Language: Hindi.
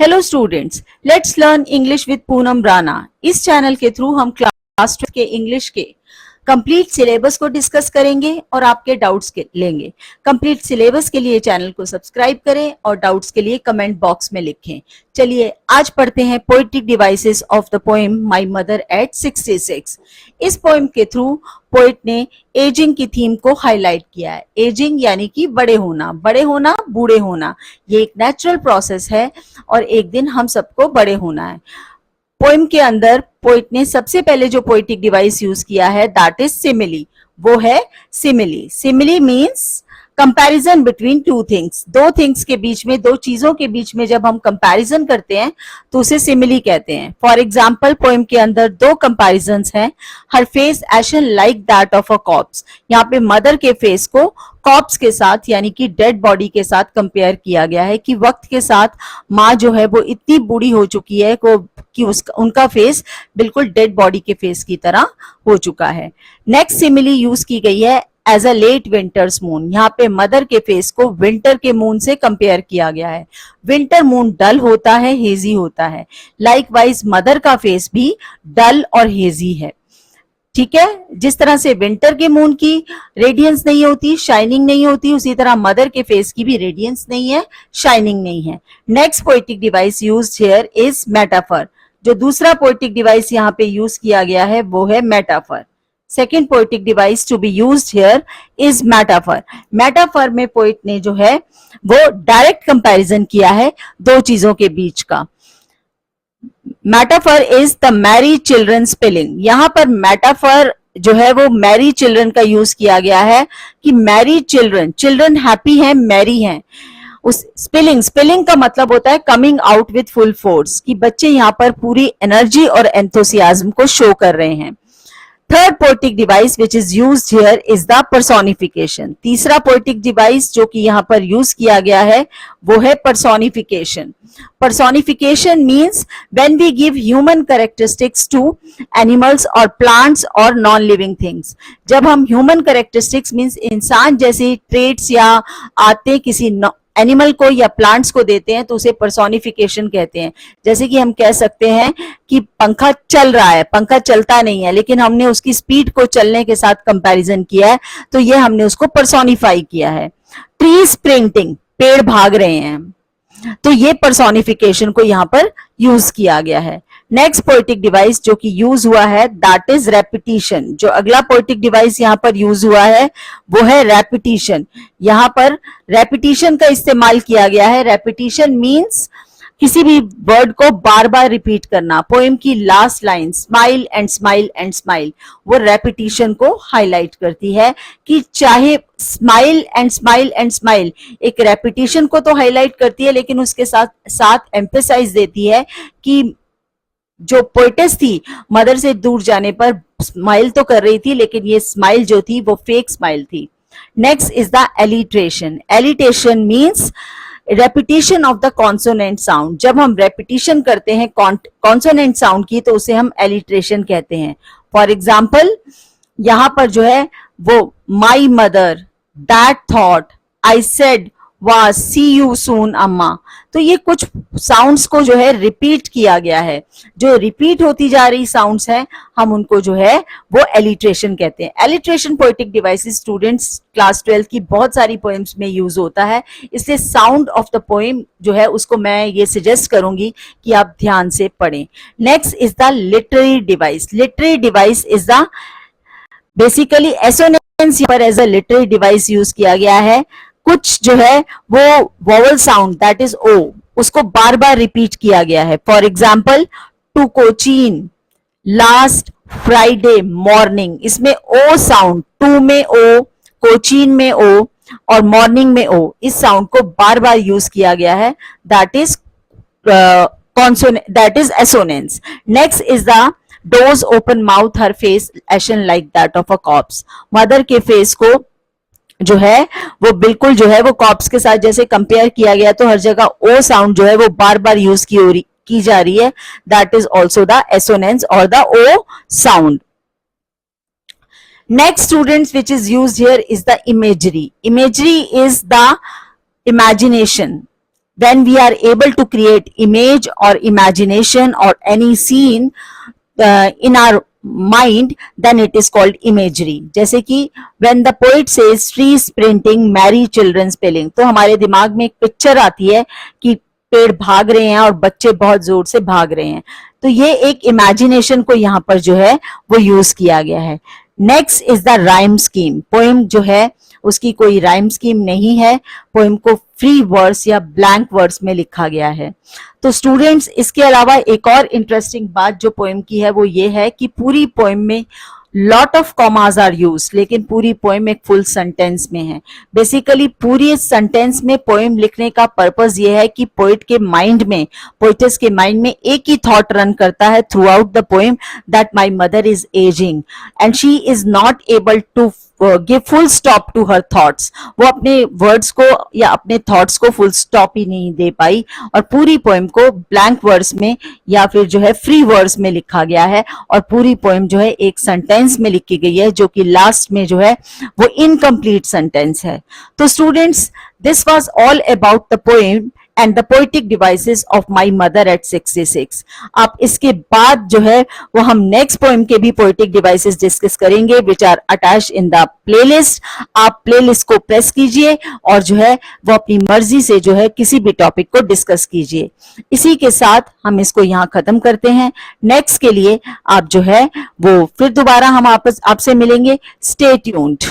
Hello students, let's learn English with Poonam Rana. इस चैनल के थ्रू हम क्लास 12 के इंग्लिश के कंप्लीट सिलेबस को डिस्कस करेंगे और आपके डाउट्स लेंगे। कंप्लीट सिलेबस के लिए चैनल को सब्सक्राइब करें और डाउट्स के लिए कमेंट बॉक्स में लिखें। चलिए आज पढ़ते हैं poetic devices of the poem my mother eight 66। इस पोएम के थ्रू पोएट ने एजिंग की थीम को हाईलाइट किया है। एजिंग यानी कि बड़े होना, बूढ़े होना, ये एक नेचुरल प्रोसेस है और एक दिन हम सबको बड़े होना है। पोएम के अंदर पोएट ने सबसे पहले जो पोएटिक डिवाइस यूज किया है दैट इज सिमिली, वो है simile. Simile means comparison between two things, दो थिंग्स के बीच में, दो चीजों के बीच में जब हम कंपैरिजन करते हैं तो उसे सिमिली कहते हैं। फॉर एग्जाम्पल पोएम के अंदर दो कंपैरिजंस हैं। Her face ashen like that of a corpse, यहाँ पे मदर के फेस को कॉप्स के साथ यानी कि डेड बॉडी के साथ कंपेयर किया गया है कि वक्त के साथ माँ जो है वो इतनी बूढ़ी हो चुकी है कि उनका फेस बिल्कुल डेड बॉडी के फेस की तरह हो चुका है। नेक्स्ट सिमिली यूज की गई है as a late winter's moon. यहाँ पे मदर के फेस को विंटर के मून से कंपेयर किया गया है। विंटर मून डल होता है, हेजी होता है। लाइकवाइज मदर का फेस भी डल और हेजी है। ठीक है, जिस तरह से विंटर के मून की रेडियंस नहीं होती, शाइनिंग नहीं होती, उसी तरह मदर के फेस की भी रेडियंस नहीं है, शाइनिंग नहीं है। Next poetic device used here is metaphor. जो दूसरा पोएटिक डिवाइस यहाँ पे यूज किया गया है वो है metaphor. Second poetic device to be used here is metaphor. Metaphor में पोएट ने जो है वो डायरेक्ट कंपैरिजन किया है दो चीजों के बीच का। Metaphor is the Mary children spelling. यहाँ पर मेटाफर जो है वो मैरी चिल्ड्रन का यूज किया गया है कि मैरी चिल्ड्रन, चिल्ड्रन हैप्पी हैं, मैरी हैं। उस स्पेलिंग का मतलब होता है coming out with full force, कि बच्चे यहाँ पर पूरी एनर्जी और एंथुसियाज्म को शो कर रहे हैं। Third poetic device which is used here is the personification. तीसरा पोएटिक डिवाइस जो कि यहाँ पर यूज किया गया है वो है personification. Personification means when we give human characteristics to animals or plants or non-living things. जब हम human characteristics means इंसान जैसे traits या आते किसी एनिमल को या प्लांट्स को देते हैं तो उसे पर्सोनिफिकेशन कहते हैं। जैसे कि हम कह सकते हैं कि पंखा चल रहा है, पंखा चलता नहीं है, लेकिन हमने उसकी स्पीड को चलने के साथ कंपैरिजन किया है तो ये हमने उसको पर्सोनिफाई किया है। ट्री स्प्रिंटिंग, पेड़ भाग रहे हैं, तो ये पर्सोनिफिकेशन को यहाँ पर यूज किया गया है। नेक्स्ट पोएटिक डिवाइस जो कि यूज हुआ है दैट इज रेपिटिशन। जो अगला पोएटिक डिवाइस यहाँ पर यूज हुआ है वो है रेपिटिशन। यहाँ पर रेपिटिशन का इस्तेमाल किया गया है। रेपिटिशन मीन्स किसी भी वर्ड को बार बार रिपीट करना। पोएम की last line smile and smile and smile, वो रेपिटिशन को हाईलाइट करती है कि चाहे smile and smile and smile एक रेपिटिशन को तो हाईलाइट करती है लेकिन उसके साथ साथ एम्फेसाइज देती है कि जो पोएटेस थी मदर से दूर जाने पर स्माइल तो कर रही थी लेकिन ये स्माइल जो थी वो फेक स्माइल थी। Next is the alliteration. Alliteration means repetition of the consonant sound. जब हम रेपिटेशन करते हैं कॉन्सोनेंट साउंड की तो उसे हम एलिट्रेशन कहते हैं। फॉर एग्जाम्पल यहां पर जो है वो my mother, that thought, I said was, see you soon Amma, तो ये कुछ साउंड्स को जो है रिपीट किया गया है। जो रिपीट होती जा रही साउंड्स हैं हम उनको जो है वो एलिट्रेशन कहते हैं। Alliteration poetic devices students class 12 की बहुत सारी पोएम्स में यूज होता है, इसलिए साउंड ऑफ द पोएम जो है उसको मैं ये सजेस्ट करूंगी कि आप ध्यान से पढ़ें। Next is the literary device. Literary device is the basically assonance पर as a literary device use किया गया है। कुछ जो है वो vowel sound that is O, उसको बार बार रिपीट किया गया है। For example to Cochin, last Friday morning, इसमें ओ साउंड, टू में ओ, कोचीन में ओ और मॉर्निंग में ओ, इस साउंड को बार बार यूज किया गया है। That is that is assonance. Next is the dose open mouth her face ashen like that of a cops. Mother के फेस को जो है वो बिल्कुल जो है वो कॉप्स के साथ जैसे कंपेयर किया गया तो हर जगह ओ साउंड जो है वो बार बार यूज की जा रही है। That is also the assonance और the O sound. Next students which is used here is the imagery. Imagery is the imagination. when we are able to create image or imagination or any scene in our mind, then it is called imagery. जैसे कि when the poet says trees sprinting merry children spelling, तो हमारे दिमाग में एक पिक्चर आती है कि पेड़ भाग रहे हैं और बच्चे बहुत जोर से भाग रहे हैं, तो ये एक इमेजिनेशन को यहाँ पर जो है वो यूज किया गया है. Next is the rhyme scheme. Poem जो है उसकी कोई राइम स्कीम नहीं है, पोएम को फ्री वर्स या ब्लैंक वर्स में लिखा गया है. तो स्टूडेंट्स, इसके अलावा एक और इंटरेस्टिंग बात जो पोएम की है वो ये है कि पूरी पोएम में lot of commas are use, लेकिन पूरी पोएम एक फुल सेंटेंस में है. बेसिकली पूरी सेंटेंस में पोएम लिखने का पर्पस ये है कि पोइट के माइंड में, पोइटस के माइंड में एक ही थॉट रन करता है throughout the poem, that my mother is ageing and she is not able to give full stop to her thoughts. वो अपने वर्ड्स को या अपने थॉट्स को फुल स्टॉप ही नहीं दे पाई और पूरी पोएम को ब्लैंक वर्ड्स में या फिर जो है फ्री वर्ड्स में लिखा गया है और पूरी पोएम जो है एक सेंटेंस में लिखी गई है जो कि लास्ट में जो है वो इनकम्प्लीट सेंटेंस है. तो students, this was all about the poem and the poetic devices of my mother at 66. आप इसके बाद जो है वो हम नेक्स्ट पोएम के भी poetic devices डिस्कस करेंगे which are attached in the playlist. आप प्लेलिस्ट को प्रेस कीजिए और जो है वो अपनी मर्जी से जो है किसी भी टॉपिक को डिस्कस कीजिए. इसी के साथ हम इसको यहाँ खत्म करते हैं. नेक्स्ट के लिए आप जो है वो फिर दोबारा हम आपसे मिलेंगे. Stay tuned.